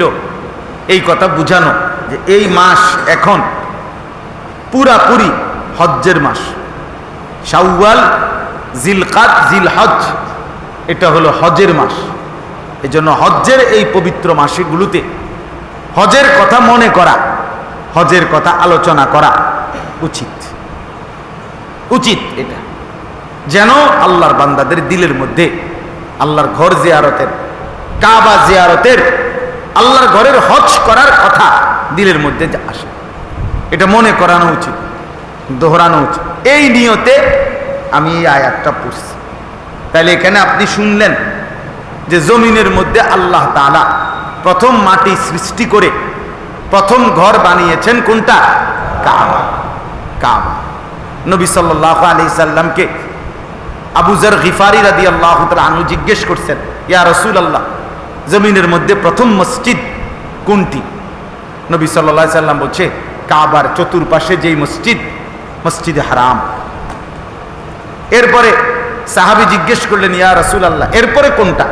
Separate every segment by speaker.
Speaker 1: হইল এই কথা বুঝানো যে এই মাস এখন পুরাপুরি হজ্জের মাস। শাওয়াল, জিলকাদ, জিলহজ এটা হলো হজের মাস। এজন্য হজ্জের এই পবিত্র মাসগুলোতে হজের কথা মনে করা, হজের কথা আলোচনা করা উচিত উচিত। এটা যেন আল্লাহর বান্দাদের দিলের মধ্যে আল্লাহর ঘর জিয়ারতের, কাবা জিয়ারতের, আল্লাহর ঘরের হজ করার কথা দিলের মধ্যে আসে, এটা মনে করানো উচিত, দোহরানো উচিত। এই নিয়তে আমি এই আয়াতটা পড়ছি। তাহলে এখানে আপনি শুনলেন যে জমিনের মধ্যে আল্লাহ তাআলা প্রথম মাটি সৃষ্টি করে প্রথম ঘর বানিয়েছেন কোনটা? কাবা। কাবা। নবী সাল্লাল্লাহু আলাইহি সাল্লামকে আবু যর গিফারি রাদিয়াল্লাহু তাআলা আনহু জিজ্ঞেস করছেন, ইয়া রাসূলুল্লাহ, জমিনের মধ্যে প্রথম মসজিদ কোনটি? নবী সাল্লাল্লাহু আলাইহি সাল্লাম বলছে, কাবার চতুর্পাশে যেই মসজিদ, মসজিদে হারাম। এরপরে সাহাবী জিজ্ঞেস করলেন, ইয়া রাসূলুল্লাহ, এরপরে কোনটা?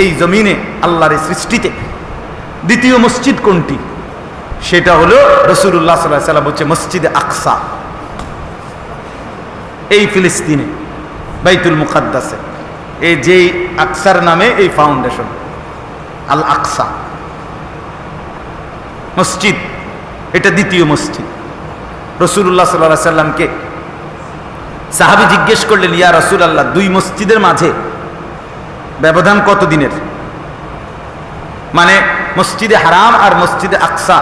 Speaker 1: এই জমিনে আল্লাহর সৃষ্টিতে দ্বিতীয় মসজিদ কোনটি? সেটা হলো রাসূলুল্লাহ সাল্লাল্লাহু আলাইহি সাল্লাম বলছে মসজিদে আকসা, এই ফিলিস্তিনে বাইতুল মুকাদ্দাসে, এই যেই আকসার নামে এই ফাউন্ডেশন আল আকসা মসজিদ, এটা দ্বিতীয় মসজিদ। রাসূলুল্লাহ সাল্লাল্লাহু আলাইহি সাল্লামকে সাহাবী জিজ্ঞেস করলেন, ইয়া রাসূলুল্লাহ, দুই মসজিদের মাঝে ব্যবধান কত দিনের? মানে মসজিদে হারাম আর মসজিদে আকসা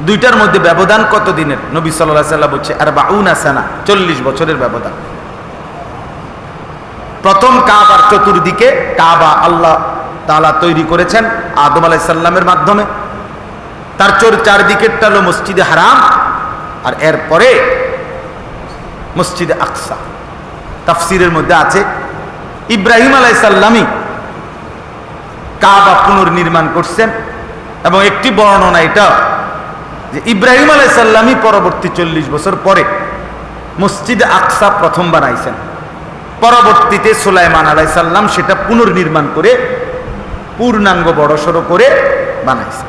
Speaker 1: দুইটার মধ্যে ব্যবধান কত দিনের? নবী সাল্লাল্লাহু আলাইহি সাল্লাম বলছে আরবাউনা সানা, 40 বছরের ব্যবধান। প্রথম কাবার চতুর্দিকে কাবা আল্লাহ তাআলা তৈরি করেছেন আদম আলাইহিস সালামের মাধ্যমে, তার চারদিকেরটা হলো মসজিদে হারাম, আর এরপরে মসজিদে আকসা। তাফসীরের মধ্যে আছে ইব্রাহিম আলাইহিস সালামই কাবা পুনর্নির্মাণ করছেন, এবং একটি বর্ণনা এটা যে ইব্রাহিম আলাইহিস সালামই পরবর্তী 40 বছর পরে মসজিদে আকসা প্রথম বানাইছেন। পরবর্তীতে সুলাইমান আলাইহিস সালাম সেটা পুনর্নির্মাণ করে পূর্ণাঙ্গ বড়সড় করে বানাইছেন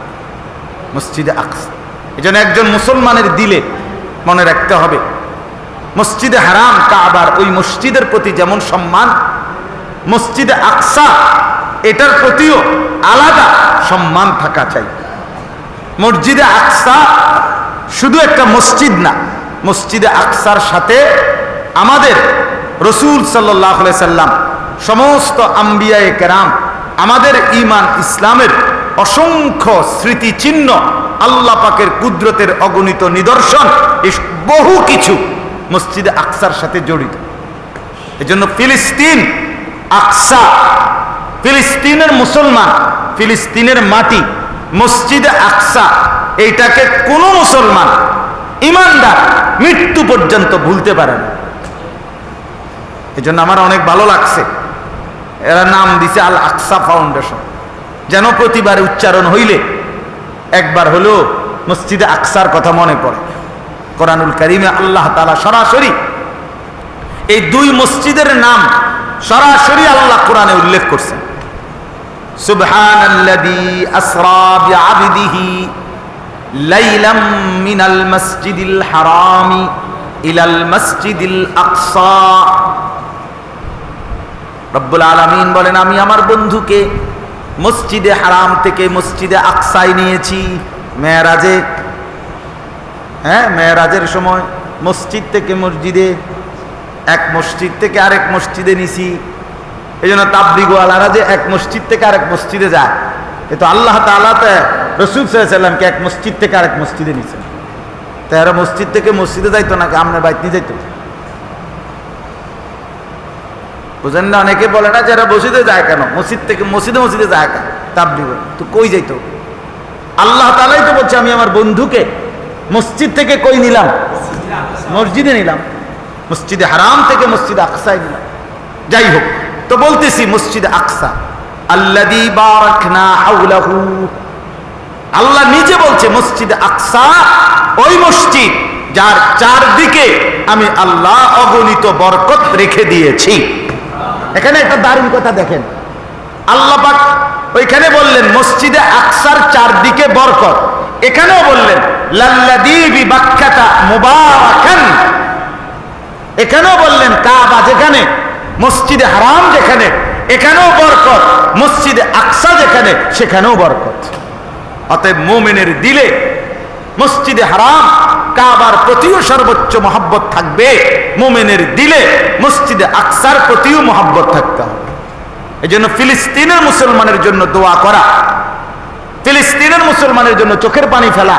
Speaker 1: মসজিদে আকসা। এজন্য একজন মুসলমানের দিলে মনে রাখতে হবে, মসজিদে হারাম কাবার ওই মসজিদের প্রতি যেমন সম্মান, মসজিদে আকসা এটার প্রতিও আলাদা সম্মান থাকা চাই। মসজিদে আকসা শুধু একটা মসজিদ না, মসজিদে আকসার সাথে আমাদের রাসূল সাল্লাল্লাহু আলাইহি সাল্লাম, সমস্ত আম্বিয়ায়ে কেরাম, আমাদের ঈমান ইসলামের অসংখ্য স্মৃতিচিহ্ন, আল্লাহ পাকের কুদরতের অগণিত নিদর্শন, বহু কিছু মসজিদে আকসার সাথে জড়িত। এজন্য ফিলিস্তিন, আকসা, ফিলিস্তিনের মুসলমান, ফিলিস্তিনের মাটি, মসজিদে আকসা, এইটাকে কোনো মুসলমান ইমানদার মৃত্যু পর্যন্ত ভুলতে পারে না। এজন্য আমার অনেক ভালো লাগছে, এরা নাম দিছে আল আকসা ফাউন্ডেশন, যেন প্রতিবার উচ্চারণ হইলে একবার হলো মসজিদে আকসার কথা মনে পড়ে। কোরআনুল কারীমে আল্লাহ তাআলা সরাসরি এই দুই মসজিদের নাম সরাসরি আল্লাহ কোরআনে উল্লেখ করছেন। সুবহানাল্লাযী আসরা বিআবদিহি লাইলাম মিনাল মাসজিদিল হারামি ইলাল মাসজিদিল আকসা। রব্বুল আলামিন বলেন, আমি আমার বন্ধুকে মসজিদে হারাম থেকে মসজিদে আকসায় নিয়েছি মেরাজে। হ্যাঁ, মেরাজের সময় মসজিদ থেকে মসজিদে, এক মসজিদ থেকে আরেক মসজিদে নিছি। এই জন্য তাবলিগওয়ালারা যে এক মসজিদ থেকে আরেক মসজিদে যায়, এ তো আল্লাহ তাআলা তো রাসূল সাল্লাল্লাহু আলাইহি সাল্লামকে এক মসজিদ থেকে আরেক মসজিদে নিছেন। তো এরা মসজিদ থেকে মসজিদে যাইতো নাকি আপনার বাইত নিয়ে যাইতো? বুঝেন না? অনেকে বলে না যারা মসজিদে যায় কেন, মসজিদ থেকে মসজিদে যায় কেন? তাবলিগ তো কই যাইতো? আল্লাহ তাআলাই তো বলছে, আমি আমার বন্ধুকে মসজিদ থেকে কই নিলাম? মসজিদে নিলাম, মসজিদে হারাম থেকে মসজিদে আকসায় নিলাম। যাই হোক, তো বলতেছি মসজিদে আকসা আল্লাযী বারাকনা হাওলাহু, আল্লাহ নিজে বলছে মসজিদে আকসা ওই মসজিদ যার চারদিকে আমি আল্লাহ অগণিত বরকত রেখে দিয়েছি। এখানে একটা দারুণ কথা দেখেন, আল্লাহ পাক ওইখানে বললেন মসজিদে চারদিকে বরকত। এখানেও বললেন লাল্লাযী বিবাক্কাতা মুবারাকান, এখানেও বললেন কাবা যেখানে, মসজিদে হারাম যেখানে, এখানেও বরকত, মসজিদে আকসা যেখানে, সেখানেও বরকত। অতএব মুমিনের দিলে মসজিদে হারাম কাবার প্রতিও সর্বোচ্চ মহব্বত থাকবে, মুমিনের দিলে মসজিদে আকসার প্রতিও মহব্বত থাকতে হবে। এই জন্য ফিলিস্তিনের মুসলমানের জন্য দোয়া করা, ফিলিস্তিনের মুসলমানের জন্য চোখের পানি ফেলা,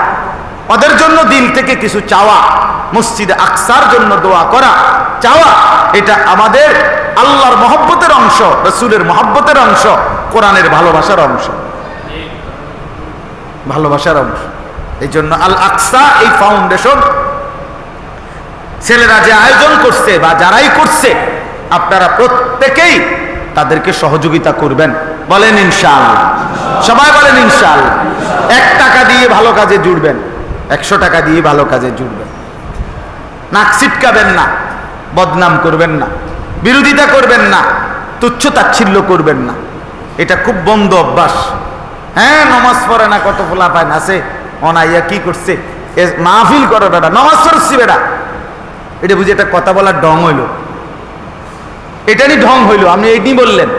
Speaker 1: ওদের জন্য দিল থেকে কিছু চাওয়া, মসজিদে আকসার জন্য দোয়া করা, চাওয়া, এটা আমাদের আল্লাহর মহব্বতের অংশ, রাসূলের মহব্বতের অংশ, কোরআনের ভালোবাসার অংশ, ভালোবাসার অংশ। এই জন্য আল আকসা এই ফাউন্ডেশন ছেলেরা যে আয়োজন করছে বা যারাই করছে, আপনারা প্রত্যেকেই তাদেরকে সহযোগিতা করবেন। বলেন ইনশাআল্লাহ, সবাই বলেন ইনশাআল্লাহ। 1 টাকা দিয়ে ভালো কাজে জুড়বেন, 100 টাকা দিয়ে ভালো কাজে জুড়বেন। নাক ছিটকাবেন না, বদনাম করবেন না, বিরোধিতা করবেন না, তুচ্ছ তাচ্ছিল্য করবেন না। এটা খুব বন্ধ অভ্যাস। হ্যাঁ, নামাজ পড়ে না, কত ফলাফাইন আছে, অনাইয়া কি করছে, মাহফিল করো বেটা, নামাজ পড়ছি বেটা, এটা বুঝি একটা কথা বলার ঢং হইল, এটারই ঢং হইল। আপনি এইটি বললেন,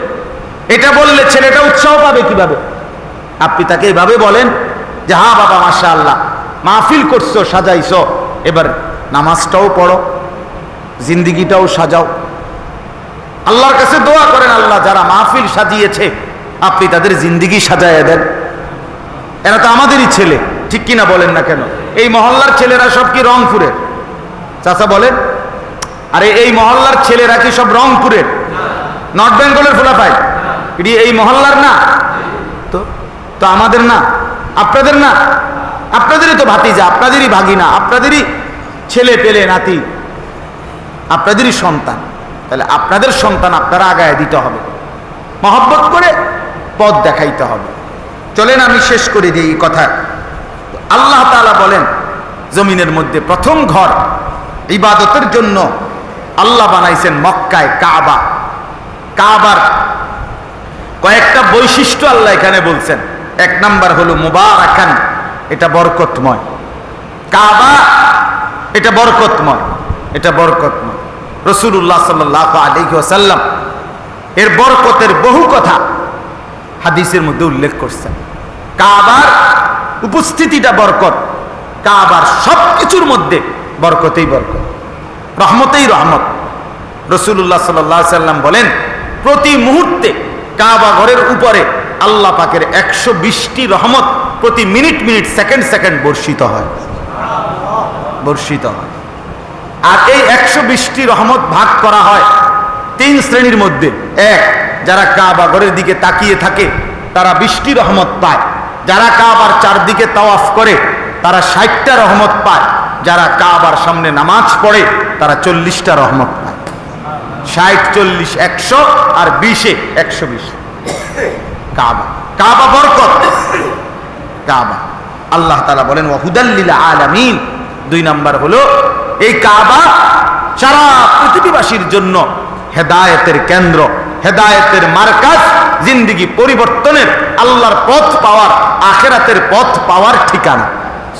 Speaker 1: এটা বললে ছেলেটা উৎসাহ পাবে কিভাবে? আপনি তাকে এইভাবে বলেন যে হ্যাঁ বাবা মাশাআল্লাহ, মাহফিল করছো, সাজাইছো, এবার নামাজটাও পড়ো, জিন্দিগিটাও সাজাও, আল্লাহর কাছে দোয়া করেন, আল্লাহ যারা মাহফিল সাজিয়েছে আপনি তাদের জিন্দিগি সাজাইয়া দেন। এরা তো আমাদেরই ছেলে, ঠিক কিনা বলেন না কেন? এই মহল্লার ছেলেরা সব কি রংপুরের? চাচা বলেন, আরে এই মহল্লার ছেলেরা কি সব রংপুরের, নর্থ বেঙ্গলের ফুলাফাই? এটি এই মহল্লার না তো? তো আমাদের না, আপনাদের না, আপনাদেরই তো ভাতিজা, আপনাদেরই ভাগিনা, আপনাদেরই ছেলে পেলে নাতি, আপনাদেরই সন্তান। তাহলে আপনাদের সন্তান আপনারা আগায় দিতে হবে, মহব্বত করে পথ দেখাইতে হবে। চলেন আমি শেষ করে দিই এই কথা। আল্লাহ তাআলা বলেন জমিনের মধ্যে প্রথম ঘর ইবাদতের জন্য আল্লাহ বানাইছেন মক্কায় কাবা। কাবার কয়েকটা বৈশিষ্ট্য আল্লাহ এখানে বলছেন। 1 নাম্বার হলো মুবারাকান, এটা বরকতময়। কাবা এটা বরকতময়, এটা বরকতময়। রাসূলুল্লাহ সাল্লাল্লাহু আলাইহি ওয়াসাল্লাম এর বরকতের বহু কথা হাদিসের মধ্যে উল্লেখ করছেন। কাবার উপস্থিতিটা বরকত, কাবার সবকিছুর মধ্যে বরকতেই বরকত, রহমতেই রহমত। রাসূলুল্লাহ সাল্লাল্লাহু আলাইহি ওয়াসাল্লাম বলেন প্রতি মুহূর্তে কাবা ঘরের উপরে আল্লাহ পাকের 120টি রহমত প্রতি মিনিট মিনিট সেকেন্ড সেকেন্ড বর্ষিত হয়, বর্ষিত হয়। আর এই 120টি রহমত ভাগ করা হয় 3 শ্রেণীর মধ্যে। 1, যারা কাবা ঘরের দিকে তাকিয়ে থাকে তারা 20টি রহমত পায়, যারা কাবার চারদিকে তাওয়াফ করে তারা 60টা রহমত পায়, যারা কাবার সামনে নামাজ পড়ে তারা 40টা রহমত পায়। 60, 40, 100 আর 20-এ 120। কাবা, কাবা বরকত, কাবা। আল্লাহ তাআলা বলেন ওয়াহুদাল লিল আলামিন। 2 নাম্বার হলো এই কাবা সারা পৃথিবীবাসীর জন্য হেদায়েতের কেন্দ্র, হেদায়েতের মার্কাজ, জিন্দেগি পরিবর্তনের, আল্লাহর পথ পাওয়ার, আখিরাতের পথ পাওয়ার ঠিকানা।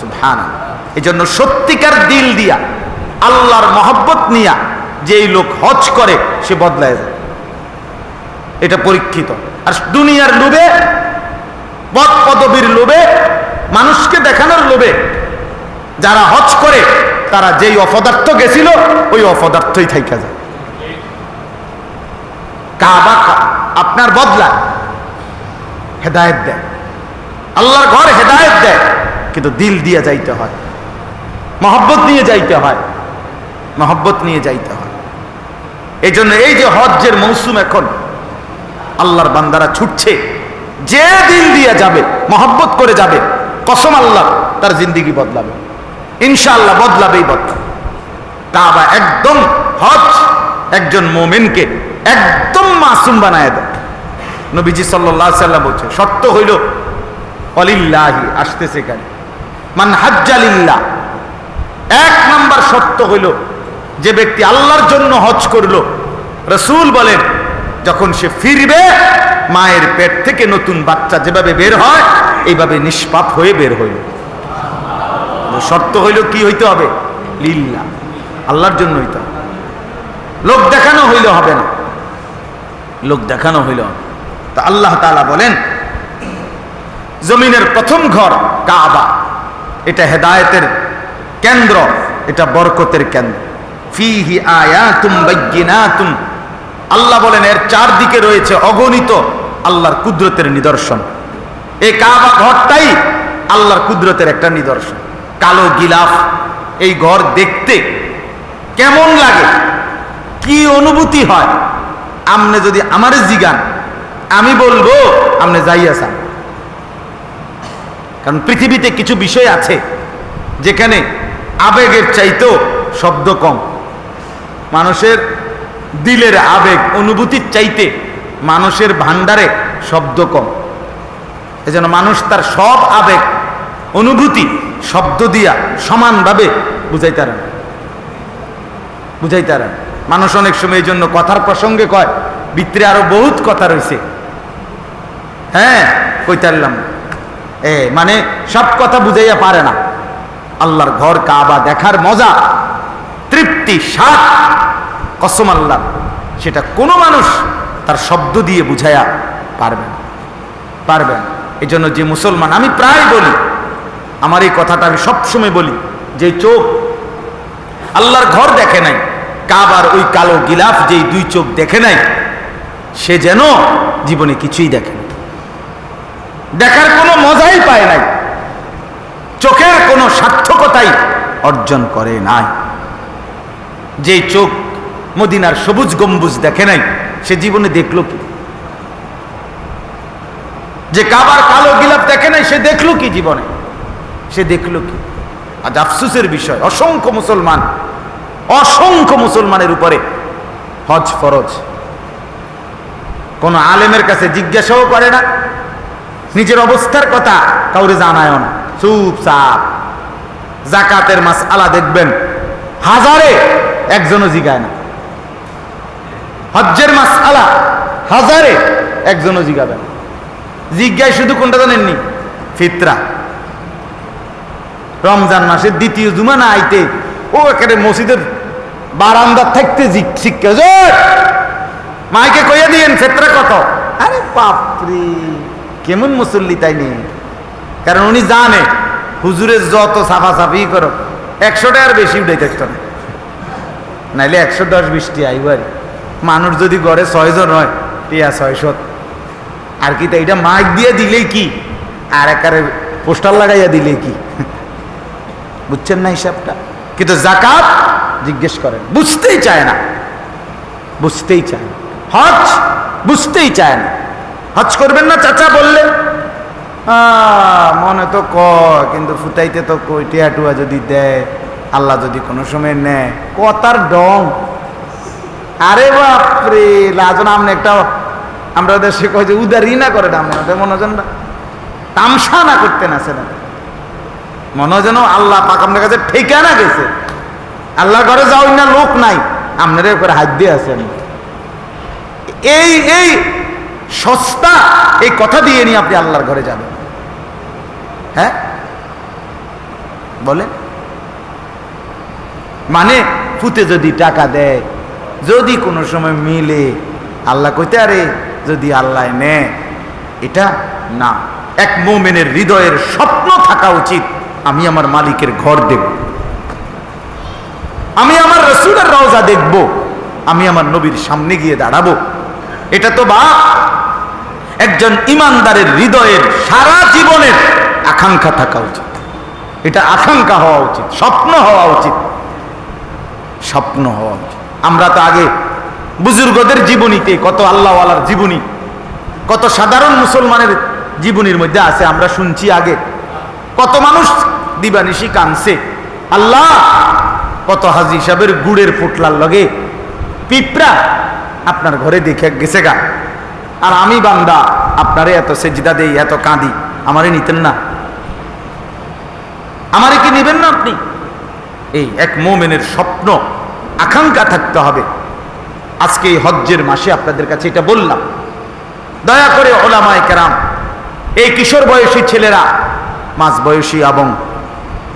Speaker 1: সুবহানাল্লাহ। এই জন্য সত্যিকার দিল দিয়া আল্লাহর মহব্বত নিয়া যেই লোক হজ করে সে বদলায় যায়, এটা পরীক্ষিত। আর দুনিয়ার লোভে, পদ পদবীর লোভে, মানুষকে দেখানোর লোভে যারা হজ করে তারা যেই অপদার্থ গেছিল ওই অপদার্থই থাইকা যায়। কাবা আপনার বদলা হেদায়েত দেয়, আল্লাহর ঘর হেদায়েত দেয়, কিন্তু দিল দিয়ে যাইতে হয়, মহব্বত নিয়ে যাইতে হয়, মহব্বত নিয়ে যাইতে হয়। এই জন্য এই যে হজ্জের মৌসুম, এখন আল্লাহর বান্দারা ছুটছে, যে দিল দিয়ে যাবে, মহব্বত করে যাবে, কসম আল্লাহ তার জিন্দেগি বদলাবে, ইনশাআল্লাহ বদলাবেই বদলাবে। কাবা একদম, হজ একজন মুমিনকে একদম মাসুম বানায় দেয়। নবীজি সাল্লাল্লাহু আলাইহি ওয়াসাল্লাম বলছে শর্ত হইল ওয়ালিল্লাহি, আসতেছে কেন, মান হাজ্জা লিল্লাহ। 1 নাম্বার শর্ত হইল যে ব্যক্তি আল্লাহর জন্য হজ করলো, রাসূল বলেন যখন সে ফিরবে মায়ের পেট থেকে নতুন বাচ্চা যেভাবে বের হয় এইভাবে নিষ্পাপ হয়ে বের হইল। শর্ত হইল কি হইতে হবে? লিল্লাহ, আল্লাহর জন্য হইতে হবে। লোক দেখানো হইলে হবে না, লোক দেখানো হইল। তা আল্লাহ তাআলা বলেন জমিনের প্রথম ঘর কাবা, এটা হেদায়েতের কেন্দ্র, এটা বরকতের কেন্দ্র। ফিহি আয়াতুম বাইয়িনাতুন, আল্লাহ বলেন এর চারদিকে রয়েছে অগণিত আল্লাহর কুদরতের নিদর্শন। এই কাবা ঘরটাই আল্লাহর কুদরতের একটা নিদর্শন। কালো গিলাফ, এই ঘর দেখতে কেমন লাগে, কি অনুভূতি হয়, আমনে যদি আমারে জিগান আমি বলবো আমনে যাইয়াছেন। কারণ পৃথিবীতে কিছু বিষয় আছে যেখানে আবেগের চাইতেও শব্দ কম। মানুষের দিলের আবেগ অনুভূতির চাইতে মানুষের ভান্ডারে শব্দ কম। এজন্য মানুষ তার সব আবেগ অনুভূতি শব্দ দিয়া সমানভাবে বুঝাইতে পারে, বুঝাইতে পারে। মানুষ অনেক সময় এই জন্য কথার প্রসঙ্গে কয় ভিতরে আরো বহুত কথা রয়েছে, হ্যাঁ কইতারলাম মানে সব কথা বুঝাইয়া পারে না। আল্লাহর ঘর কাবা দেখার মজা, তৃপ্তি, স্বাদ, কসম আল্লাহ, সেটা কোনো মানুষ তার শব্দ দিয়ে বুঝাইয়া পারবে না, পারবে না। এই জন্য যে মুসলমান, আমি প্রায় বলি, আমার এই কথাটা আমি সবসময় বলি, যে চোখ আল্লাহর ঘর দেখে নাই, কাবার ওই কালো গিলাফ যেই দুই চোখ দেখে নাই, সে যেন জীবনে কিছুই দেখে না, দেখার কোনো মজাই পায় নাই, চোখের কোনো সার্থকতাই অর্জন করে নাই। যে চোখ মদিনার সবুজ গম্বুজ দেখে নাই, সে জীবনে দেখলো কি? যে কাবার কালো গিলাফ দেখে নাই, সে দেখলো কি জীবনে? সে দেখলো কি? আজ আফসোসের বিষয়, অসংখ্য মুসলমানের উপরে হজ ফরজ, কোন আলেমের কাছে জিজ্ঞাসাও করে না, নিজের অবস্থার কথা কাউরে জানায়ও না, চুপচাপ। যাকাতের মাসআলা দেখবেন হাজারে একজনও জিগায় না, হজ্জের মাসআলা হাজারে একজনও জিগাবে না। জিজ্ঞায় শুধু কোনটা জানেননি? ফিতরা। রমজান মাসের দ্বিতীয় জুমা না আইতে ও একেবারে মসজিদের বারান্দা থাকতে শিক্ষা, মাইকে কইয়া দিয়েন ফিতরা কত? আরে বাপরে, কেমন মুসল্লি তাই নেই। কারণ উনি জানে হুজুরের যত সাফাসাফি করো 100 টাকার বেশি উঠে থাকতো না, নাইলে 110-20টি আইবার। মানুষ যদি গড়ে 6 জন হয়, টিয়া 600, আর কি তাই? এটা মাইক দিয়ে দিলেই কি, আর একারে পোস্টার লাগাইয়া দিলে কি? বুঝছেন না হিসাবটা? কিন্তু যাকাত জিজ্ঞেস করেন, বুঝতেই চায় না, বুঝতেই চায় না। হজ বুঝতেই চায় না। হজ করবেন না চাচা বললে মনে তো কয়, কিন্তু ফুটাইতে তো কই, টিয়া টুয়া যদি দেয়, আল্লাহ যদি কোনো সময় নেয়, কথার ডং। আরে বাপরে, লাজন আমনে একটা, আমরা দেশে কয় যে উদারি না করে, আমাদের মনোজন তামসা না করতে না, সেটা মনোজন আল্লাহ পাক আপনার কাছে ঠিকানা গেছে। আল্লাহর ঘরে যাও না, লোক নাই, আপনারা করে হাত দিয়ে আছেন। এই সস্তা এই কথা দিয়ে নিয়ে আপনি আল্লাহর ঘরে যাবেন? হ্যাঁ বলেন। মানে ফুতে যদি টাকা দেয়, যদি কোনো সময় মিলে, আল্লাহ কইতে আরে যদি আল্লাহ নেয়, এটা না। এক মুমিনের হৃদয়ের স্বপ্ন থাকা উচিত, আমি আমার মালিকের ঘর দেখব, আমি আমার রাসূলের রওজা দেখব, আমি আমার নবীর সামনে গিয়ে দাঁড়াবো। এটা তো একজন ইমানদারের হৃদয়ের সারা জীবনের আকাঙ্ক্ষা থাকা উচিত। এটা আকাঙ্ক্ষা হওয়া উচিত, স্বপ্ন হওয়া উচিত, স্বপ্ন হওয়া উচিত। আমরা তো আগে বুজুর্গদের জীবনীতে, কত আল্লাহওয়ালার জীবনী, কত সাধারণ মুসলমানের জীবনীর মধ্যে আছে, আমরা শুনছি আগে কত মানুষ দিবানিশি কানছে। আল্লাহ, কত হাজী সাহেবের গুড়ের ফুটলার লগে পিঁপড়া আপনার ঘরে দেখে গেছে গা, আর আমি বান্দা আপনারে এত সেজদা দেই, এত কাঁদি, আমারে নিতেন না? আমারে কি নিবেন না আপনি? এই এক মুমিনের স্বপ্ন আকাঙ্ক্ষা থাকতে হবে। আজকে এই হজ্জের মাসে আপনাদের কাছে এটা বললাম। দয়া করে ওলামায়ে কেরাম, এই কিশোর বয়সী ছেলেরা, মাঝ বয়সী এবং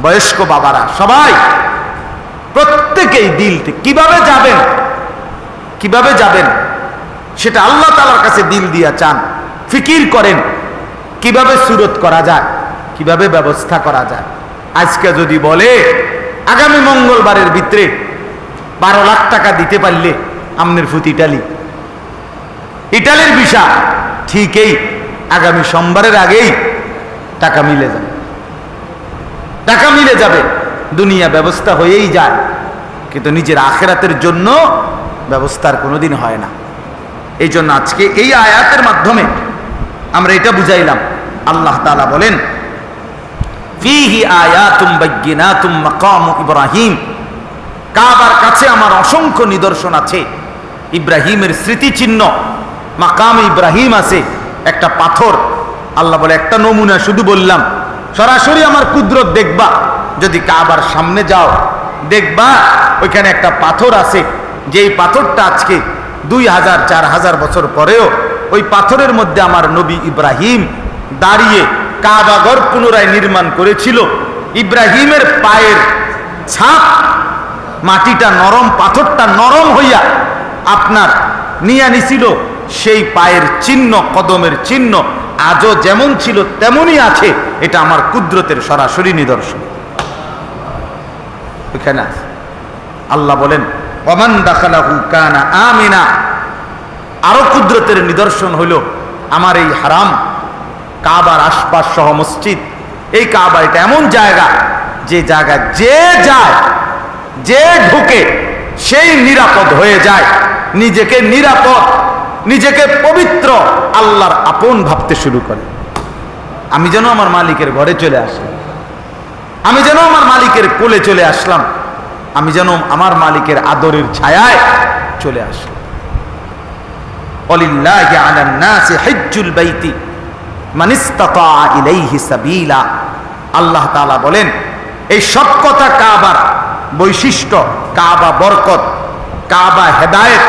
Speaker 1: বয়স্ক বাবারা, সবাই প্রত্যেকেই দিল থেকে কিভাবে যাবেন সেটা আল্লাহ তাআলার কাছে দিল দিয়া চান, ফিকির করেন কিভাবে সুরত করা যায়, কিভাবে ব্যবস্থা করা যায়। আজকে যদি বলে আগামী মঙ্গলবারের ভিতরে 12 লাখ টাকা দিতে পারলে আমনের ফুত ইটালির ভিসা, ঠিকই আগামী সোমবারের আগেই টাকা মিলে যাবে, দুনিয়া ব্যবস্থা হয়েই যায়, কিন্তু নিজের আখিরাতের জন্য ব্যবস্থার কোনোদিন হয় না। এই জন্য আজকে এই আয়াতের মাধ্যমে আমরা এটা বুঝাইলাম। আল্লাহ তাআলা বলেন, ফীহি আয়াতুম বাইয়িনাতুম মাকামু ইব্রাহিম, কাবার কাছে আমার অসংখ্য নিদর্শন আছে, ইব্রাহিমের স্মৃতিচিহ্ন, মাকাম ইব্রাহিম আছে, একটা পাথর। আল্লাহ বলে একটা নমুনা শুধু বললাম, সরাসরি আমার কুদরত দেখবা। যদি কাবার সামনে যাও দেখবা ওইখানে একটা পাথর আছে, যেই পাথরটা আজকে 2000-4000 বছর পরেও ওই পাথরের মধ্যে আমার নবী ইব্রাহিম দাঁড়িয়ে কাবাঘর পুনরায় নির্মাণ করেছিল। ইব্রাহিমের পায়ের ছাপ, মাটিটা নরম, পাথরটা নরম হইয়া আপনার নিয়ে নিছিল, সেই পায়ের চিহ্ন, কদমের চিহ্ন আজও যেমন ছিল তেমনই আছে। এটা আমার কুদরতের সরাসরি নিদর্শন। ওইখানে আছে। আল্লাহ বলেন, ওমান দাখালাহু কানা আমিনা। আরো কুদরতের নিদর্শন হইল আমার এই হারাম কাবার আশপাশ সহ মসজিদ, এই কাবা এটা এমন জায়গা, যে জায়গায় যে যায়, যে ঢুকে সেই নিরাপদ হয়ে যায়, নিজেকে নিরাপদ, নিজেকে পবিত্র, আল্লাহর আপন ভাবতে শুরু করে। আমি যেন আমার মালিকের ঘরে চলে আসলাম, আমি যেন আমার মালিকের কোলে চলে আসলাম, আমি যেন আমার মালিকের আদরের ছায়ায় চলে আসলাম। ওয়ালিল্লাহি আলান নাসি হিজ্জুল বাইতি মান ইসতাতা ইলাইহি সাবিলা। আল্লাহ তাআলা বলেন, এই সব কথা কাবার বৈশিষ্ট্য, কাবা বরকত, কাবা হেদায়েত,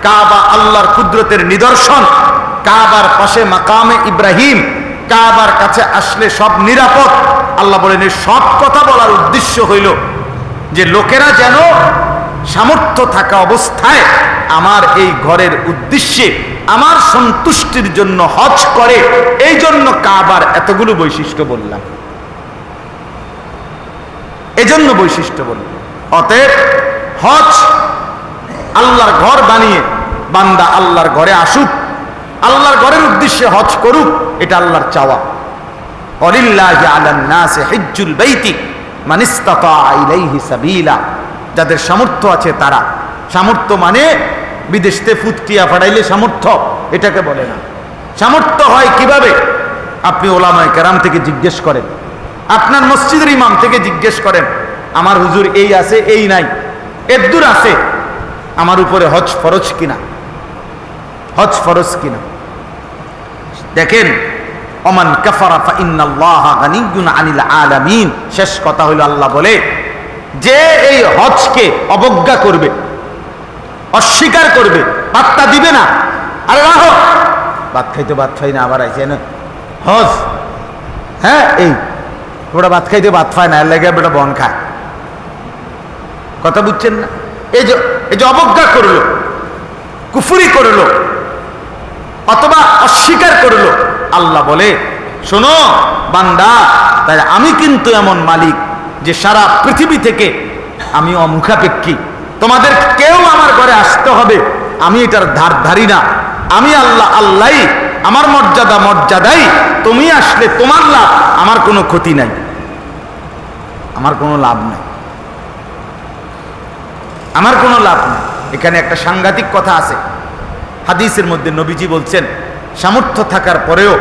Speaker 1: কাবা আল্লাহর কুদরতের নিদর্শন, কাবার পাশে মাকামে ইব্রাহিম, কাবার কাছে আসলে সব নিরাপদ। আল্লাহ বলেন, এই সব কথা বলার উদ্দেশ্য হইল যে লোকেরা যেন সামর্থ্য থাকা অবস্থায় আমার এই ঘরের উদ্দেশ্যে আমার সন্তুষ্টির জন্য হজ করে। এই জন্য কাবার এতগুলো বৈশিষ্ট্য বললাম, এজন্য বৈশিষ্ট্য বললাম। অতএব হজ, আল্লাহর ঘর বানিয়ে বান্দা আল্লাহর ঘরে আসুক, আল্লাহর ঘরের উদ্দেশ্যে হজ করুক, এটা আল্লাহর চাওয়া। ওয়ালিল্লাহি আলান নাসি হিজ্জুল বাইতি মান ইসতাতা ইলাইহি সাবিলা। যাদের সামর্থ্য আছে তারা, সামর্থ্য মানে বিদেশতে ফুটকিয়া ফাটাইলে সামর্থ্য, এটাকে বলে না। সামর্থ্য হয় কিভাবে? আপনি ওলামায়ে কেরাম থেকে জিজ্ঞেস করেন, আপনার মসজিদের ইমাম থেকে জিজ্ঞেস করেন, আমার হুজুর এই আছে, এই নাই, এদ্দুর আছে, আমার উপরে হজ ফরজ কিনা, হজ ফরজ কিনা। দেখেন, ওমান কাফারা ফা ইন্নাল্লাহা গানিয়্যুন আনিল আলামিন। শেষ কথা হইল, আল্লাহ বলে যে এই হজকে অবজ্ঞা করবে, অস্বীকার করবে, পাত্তা দিবে না, আরে রাখো, ভাত খাইতে ভাত খাই না, আবার আইছে না হজ, হ্যাঁ এই ওটা ভাত খাইতে ভাত খায় না, এর লাগে বেটা বন খায়, কথা বুঝছেন না? এই যে অবজ্ঞা করলো, কুফরি করলো, অথবা অস্বীকার করলো, আল্লাহ বলে, শোনো বান্দা, তাই আমি কিন্তু এমন মালিক যে সারা পৃথিবী থেকে আমি অমুখাপেক্ষী, তোমাদের কেউ আমার ঘরে আসতে হবে, আমি এটার ধার ধারি না। আমি আল্লাহ আল্লাহই, আমার মর্যাদাই, তুমি আসলে তোমার লাভ, আমার কোনো ক্ষতি নাই, আমার কোনো লাভ নাই, আমার কোনো লাভ নাই। এখানে একটা সাংঘাতিক কথা আছে, হাদিসের মধ্যে নবীজি বলছেন, সামর্থ্য থাকার পরেও,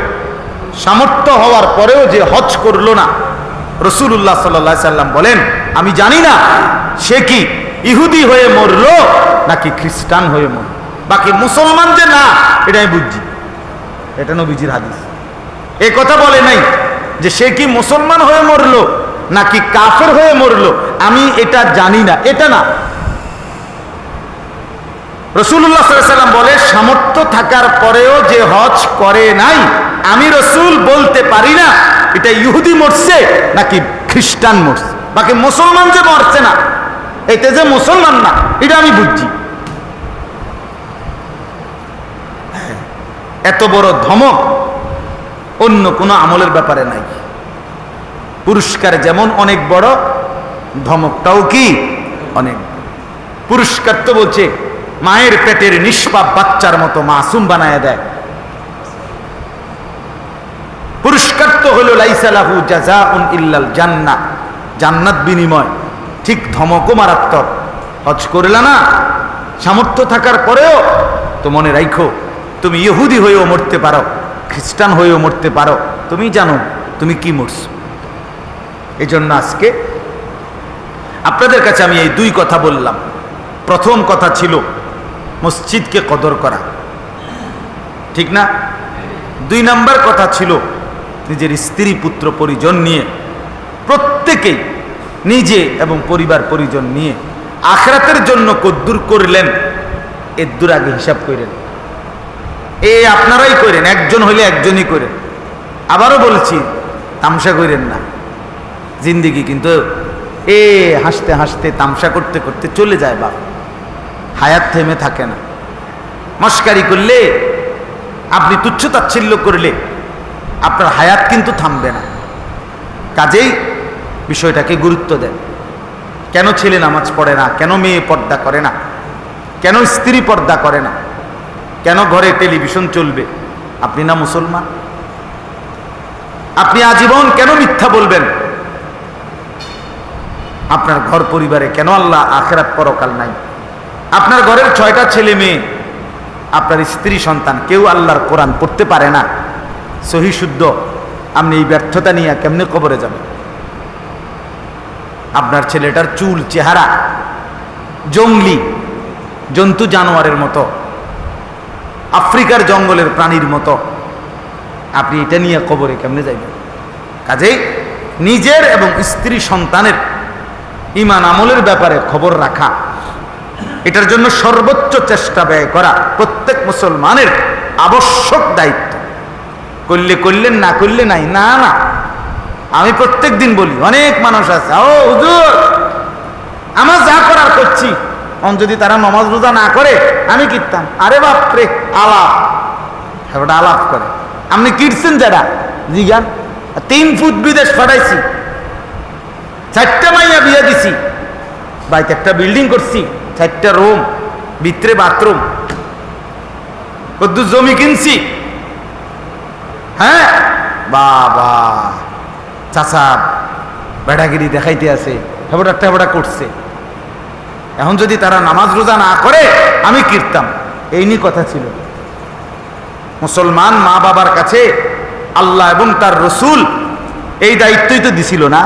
Speaker 1: সামর্থ্য হওয়ার পরেও যে হজ করলো না, রাসূলুল্লাহ সাল্লাল্লাহু আলাইহি সাল্লাম বলেন, আমি জানি না সে কি ইহুদি হয়ে মরলো নাকি খ্রিস্টান হয়ে মরল, বাকি মুসলমান যে না এটা আমি বুঝছি। এটা নবীজির হাদিস। এই কথা বলে নাই যে সে কি মুসলমান হয়ে মরলো নাকি কাফের হয়ে মরলো, আমি এটা জানি না, এটা না। রাসূলুল্লাহ সাল্লাল্লাহু আলাইহি ওয়াসাল্লাম বলে, সামর্থ্য থাকার পরেও যে হজ করে নাই, আমি রাসূল বলতে পারি না এটা ইহুদি মরছে নাকি খ্রিস্টান মরছে, বাকি মুসলমান যে মরছে না, এটা যে মুসলমান না, এটা আমি বুঝছি। এত বড় ধমক অন্য কোনো আমলের ব্যাপারে নাই। পুরস্কার যেমন অনেক বড়, ধমকটাও কি অনেক। পুরস্কার তো বলছে মায়ের পেটের নিষ্পাপ বাচ্চার মতো মাসুম বানায় দেয়। পুরস্কার তো হলো লাইসা লাহু জাযাউন ইল্লাল জান্নাহ, জান্নাত বিনিময়। ঠিক ধমকও মারাত্মক। হজ করলা না, সামর্থ্য থাকার পরেও তো মনে রাখো, তুমি ইহুদি হয়েও মরতে পারো, খ্রিস্টান হয়েও মরতে পারো, তুমি জানো তুমি কি মরছো। এই জন্য আজকে আপনাদের কাছে আমি এই দুই কথা বললাম। প্রথম কথা ছিল মসজিদকে কদর করা, ঠিক না? 2 নাম্বার কথা ছিল নিজের স্ত্রী পুত্র পরিজন নিয়ে, প্রত্যেকেই নিজে এবং পরিবার পরিজন নিয়ে আখিরাতের জন্য কদ্দুর করলেন, এর দূর আগে হিসাব করেন। আপনারাই করেন, একজন হইলে একজনই করেন। আবারও বলছি, তামসা করেন না। জিন্দিগি কিন্তু হাসতে হাসতে তামসা করতে করতে চলে যায় বাপ, হায়াত থেমে থাকে না। মস্কারি করলে, আপনি তুচ্ছ তাচ্ছিল্য করলে আপনার হায়াত কিন্তু থামবে না। কাজেই বিষয়টাকে গুরুত্ব দেন। কেন ছেলে নামাজ পড়ে না, কেন মেয়ে পর্দা করে না, কেন স্ত্রী পর্দা করে না, কেন ঘরে টেলিভিশন চলবে? আপনি না মুসলমান? আপনি আজীবন কেন মিথ্যা বলবেন? আপনার ঘর পরিবারে কেন আল্লাহ আখিরাত পরকাল নাই? আপনার ঘরের 6টা ছেলে মেয়ে, আপনার স্ত্রী সন্তান, কেউ আল্লাহর কোরআন পড়তে পারে না, সহি শুদ্ধ, আপনি এই ব্যর্থতা নিয়ে কেমনে কবরে যাবেন? আপনার ছেলেটার চুল চেহারা জঙ্গলি জন্তু জানোয়ারের মতো, আফ্রিকার জঙ্গলের প্রাণীর মতো, আপনি এটা নিয়ে কবরে কেমনে যাইবেন? কাজেই নিজের এবং স্ত্রী সন্তানের ঈমান আমলের ব্যাপারে খবর রাখা, এটার জন্য সর্বোচ্চ চেষ্টা ব্যয় করা প্রত্যেক মুসলমানের আবশ্যক দায়িত্ব। করলে করলেন, না করলে নাই। না না, আমি প্রত্যেক দিন বলি, অনেক মানুষ আছে, ও হুজুর আমার যা করার করছি, যদি তারা নামাজ রোজা না করে আমি কিনতাম। আরে বাপরে, আলাপ, ওটা আলাপ করে। আপনি কিনছেন যারা জিগান, 3 ফুট বিদেশ পাঠাইছি, 4টা মাইয়া বিয়ে দিছি, বাড়িতে একটা বিল্ডিং করছি, 4টা রুম, ভিতরে বাথরুম, কত জমি কিনছি। হ্যাঁ বাবা, চাচা বেড়াগিরি দেখাইতে আছে, হেবড়া করছে। এখন যদি তারা নামাজ রোজা না করে আমি কিরতাম, এই নিয়ে কথা ছিল। মুসলমান মা বাবার কাছে আল্লাহ এবং তার রসুল এই দায়িত্বই তো দিছিল না?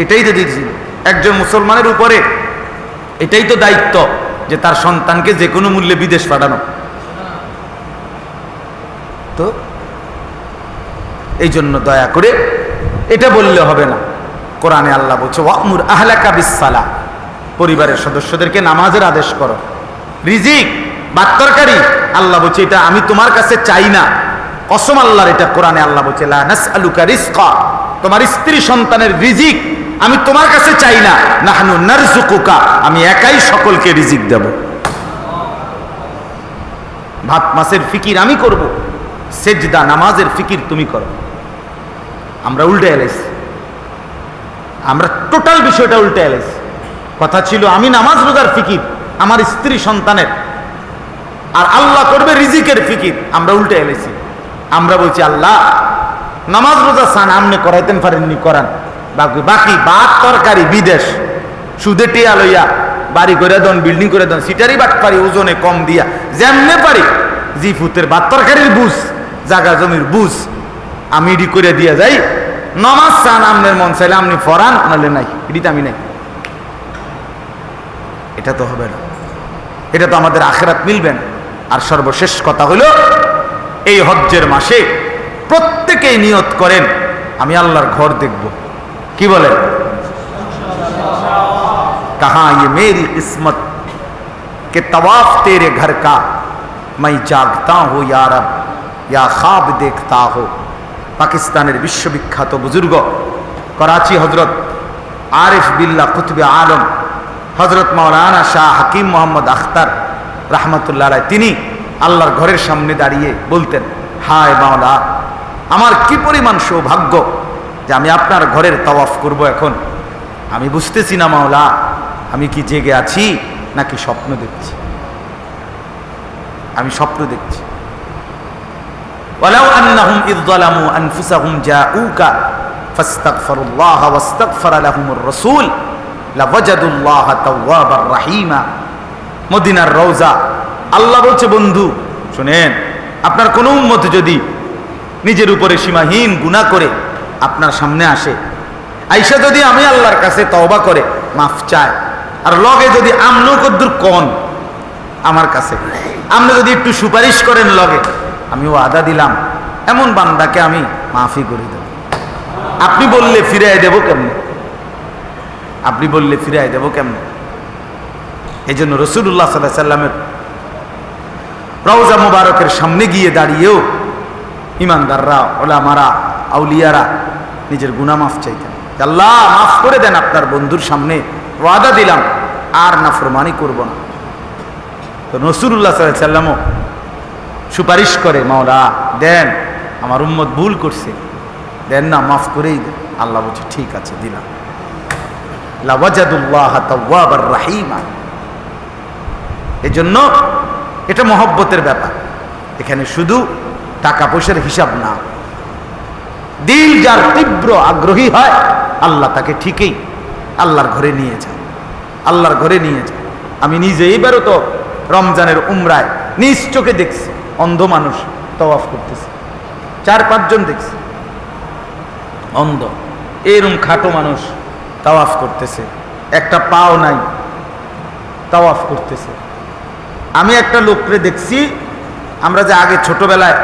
Speaker 1: এটাই তো দিয়েছিল একজন মুসলমানের উপরে, এটাই তো দায়িত্ব যে তার সন্তানকে যে কোনো মূল্যে বিদেশ পাঠানো। তো এই জন্য দয়া করে এটা বললে হবে না। কোরআনে আল্লাহ বলছে ওয়ামুর আহলাকা বিসসালাহ, পরিবারের সদস্যদেরকে নামাজের আদেশ করো। রিজিক ভাত তরকারি আল্লাহ বলছে এটা আমি তোমার কাছে চাই না, কসম আল্লাহর, এটা কোরআনে আল্লাহ বলছে লা নাসআলুকা রিজকা, তোমার স্ত্রী সন্তানের রিজিক আমি তোমার কাছে চাই না, নাহনু নারযুকুকা, আমি একাই সকলকে রিজিক দেব। ভাত মাছের ফিকির আমি করব, সেজদা নামাজের ফিকির তুমি করো। আমরা উল্টে এলাইছি, আমরা টোটাল বিষয়টা উল্টে এলাইছি। কথা ছিল আমি নামাজ রোজার ফিকির আমার স্ত্রী সন্তানের, আর আল্লাহ করবে রিজিকের ফিকির। আমরা উল্টে এলাইছি। আমরা বলছি আল্লাহ নামাজ রোজা সান আমনে করাইতেন পারেননি, করান, বাকি ভাত তরকারি বিদেশ সুদে টিয়া লইয়া বাড়ি করে দেন, বিল্ডিং করে দেন, সিটারই বাট পারি ওজনে কম দিয়া যেমনে পারি, জি ফুতের ভাত তরকারির বুঝ, জাগা জমির বুঝ আমি ইডি করে দিয়া যাই। নামাজ চান আমনের মন চাইলে আপনি ফরান, নাহলে নাই, এটিতে আমি নাই। এটা তো হবে না, এটা তো আমাদের আখিরাত মিলবে না। আর সর্বশেষ কথা হলো, এই হজ্জের মাসে প্রত্যেকেই নিয়ত করেন আমি আল্লাহর ঘর দেখব। কি বলেন? কাহা ইয়ে মেরি কিসমত कि तवाफ तेरे घर का मैं जागता हूँ या रब या ख्वाब देखता हो। পাকিস্তানের বিশ্ববিখ্যাত বুজুর্গ করাচি হজরত আরিফ বিল্লাহ কুতুবে আলম হজরত মাওলানা শাহ হাকিম মোহাম্মদ আখতার রহমতুল্লাহ আলাইহি, তিনি আল্লাহর ঘরের সামনে দাঁড়িয়ে বলতেন, হায় মাওলা, আমার কি পরিমাণ সৌভাগ্য যে আমি আপনার ঘরের তাওয়াফ করব। এখন আমি বুঝতেছি না মাওলা, আমি কি জেগে আছি নাকি স্বপ্ন দেখছি। আমি স্বপ্ন দেখছি। ওয়ালাউ আন্নাহুম ইয যালামু আনফুসাহুম জাউকা ফাস্তাগফিরুল্লাহ ওয়াস্তাগফারা লাহুমুর রাসূল লাওয়াজাদুল্লাহ তাওয়াবার রাহিমা। মদিনার রওজা, আল্লাহ বলছে, বন্ধু শুনেন, আপনার কোন উম্মত যদি নিজের উপরে সীমাহীন গুনাহ করে আপনার সামনে আসে, আইসা যদি আমি আল্লাহর কাছে তওবা করে মাফ চায়, আর লগে যদি আমনো কদ্দুর কোন আমার কাছে আপনি যদি একটু সুপারিশ করেন লগে, আমি ওয়াদা দিলাম এমন বান্দাকে আমি মাফি করে দেব। আপনি বললে ফিরাই দেব কেমনে? আপনি বললে ফিরাই দেব কেমনে? এই জন্য রাসূলুল্লাহ সাল্লাল্লাহু আলাইহি সাল্লামের রওজা মুবারকের সামনে গিয়ে দাঁড়িয়েও ইমানদাররা, ওলামারা, আউলিয়ারা নিজের গুনাহ মাফ চাইতেন। আল্লাহ মাফ করে দেন, আপনার বন্ধুর সামনে ওয়াদা দিলাম আর নাফরমানি করব না। তো রাসূলুল্লাহ সাল্লাল্লাহু আলাইহি সাল্লামও সুপারিশ করে, মাওলা দেন, আমার উম্মত ভুল করছে, দেন না, মাফ করেই দেন। আল্লাহ বলছে ঠিক আছে, দিলাম। লাওয়াজাদুল্লাহ তাওয়াবার রাহিমা। এজন্য এটা মহব্বতের ব্যাপার। এখানে শুধু টাকা পয়সার হিসাব না, দিল যার তীব্র আগ্রহী হয় আল্লাহ তাকে ঠিকই আল্লাহর ঘরে নিয়ে যায়, আল্লাহর ঘরে নিয়ে যায়। আমি নিজে এবারও তো রমজানের উমরায় নিজ চোখে দেখছি, অন্ধ মানুষ তাওয়াফ করতেছে, 4-5 জন দেখছি অন্ধ, এরকম খাটো মানুষ তাওয়াফ করতেছে, একটা পাও নাই, তাওয়াফ করতেছে। আমি একটা লোকরে দেখছি, আমরা যে আগে ছোটবেলায়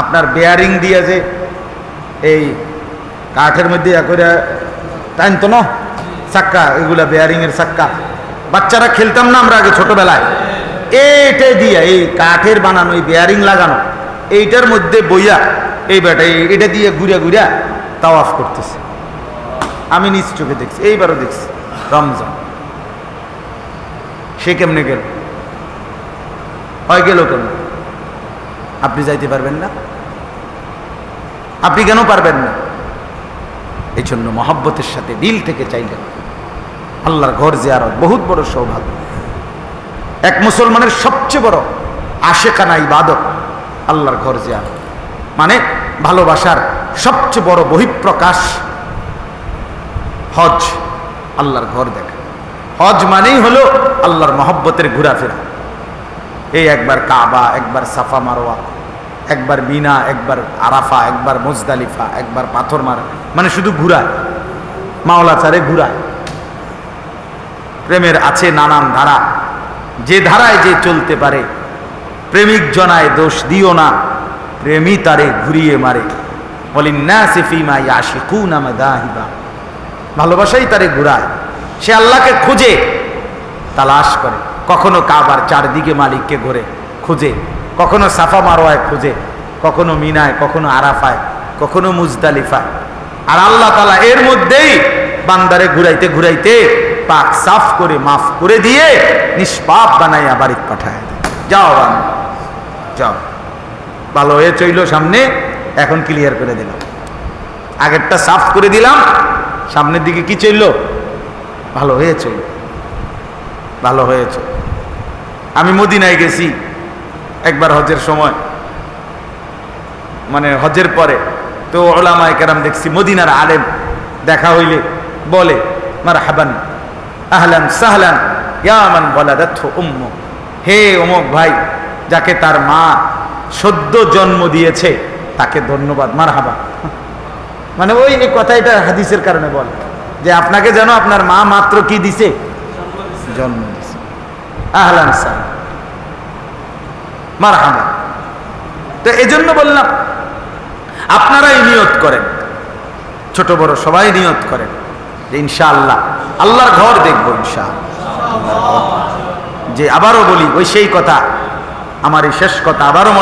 Speaker 1: আপনার বেয়ারিং দিয়ে যে এই কাঠের মধ্যে করে টানতো না চাক্কা, এগুলা বেয়ারিং এর চাক্কা, বাচ্চারা খেলতাম না আমরা আগে ছোটবেলায়, এইটা দিয়ে এই কাঠের বানানো এই বেয়ারিং লাগানো, এইটার মধ্যে বইয়া এই বেটা এটা দিয়ে ঘুরিয়া ঘুরিয়া তাওয়াফ করতেছে। আমি নিজ চোখে দেখছি, এইবারও দেখছি রমজান। সে কেমনে গেল? হয় গেল কেন? আপনি যাইতে পারবেন না? আপনি কেন পারবেন না? এই জন্য মহব্বতের সাথে দিল থেকে চাইলে আল্লাহর ঘর জিয়ারত বহুত বড় সৌভাগ্য। এক মুসলমানের সবচেয়ে বড় আশেকানা ইবাদত আল্লাহর ঘর জিয়ারত, মানে ভালোবাসার সবচেয়ে বড় বহিঃপ্রকাশ হজ, আল্লাহর ঘর দেখা। হজ মানেই হলো আল্লাহর মহব্বতের ঘোরাফেরা। এই একবার কাবা, একবার সাফা মারওয়া, একবার মিনা, একবার আরাফা, একবার মুজদালিফা, একবার পাথর মারা, মানে শুধু ঘুরায়, মাওলা চারে ঘুরায়। প্রেমের আছে নানান ধারা, যে ধারায় যে চলতে পারে, প্রেমিক জনায় দোষ দিও না, প্রেমী তারে ঘুরিয়ে মারে। ওয়ালিন্নাসি ফীমা ইয়াশিকুনা মাদাহিবা। ভালোবাসাই তারে ঘুরায়, সে আল্লাহকে খুঁজে তালাশ করে, কখনো কাবার চারদিকে মালিককে ঘুরে খুঁজে, কখনো সাফা মারওয়ায় খুঁজে, কখনো মিনায়, কখনো আরাফায়, কখনো মুজদালিফায়। আর আল্লাহ তাআলা এর মধ্যেই বান্দারে ঘুরাইতে ঘুরাইতে পাক সাফ করে মাফ করে দিয়ে নিষ্পাপ বানাইয়া বাড়িতে পাঠায়, যাও বান্দা যাও, ভালো হয়ে চইল সামনে, এখন ক্লিয়ার করে দিলাম, আগেরটা সাফ করে দিলাম, সামনের দিকে কি চলল? ভালো হয়ে চইল, ভালো হয়েছে। আমি মদিনায় গেছি একবার হজের সময়, মানে হজের পরে, তো ওলামায়ে কেরাম দেখছি, মদিনার আলেম দেখা হইলে বলে মারহাবান আহলান সাহলান ইয়া মান ওয়ালাদাতহু উম্মু, হে অমুক ভাই, যাকে তার মা সদ্য জন্ম দিয়েছে তাকে ধন্যবাদ, মারহাবা। মানে ওই এই কথাটা হাদিসের কারণে বলে যে আপনাকে যেন আপনার মা মাত্র কি দিছে? জন্ম দিছে। আহলান সাহলান মারহাবা। তো এজন্য বললাম আপনারাই নিয়ত করেন, ছোট বড় সবাই নিয়ত করেন যে ইনশাআল্লাহ আল্লাহর ঘর দেখবো, ইনশাআল্লাহ যে আবারও বলি ওই সেই কথা, আমার এই শেষ কথা আবারও মনে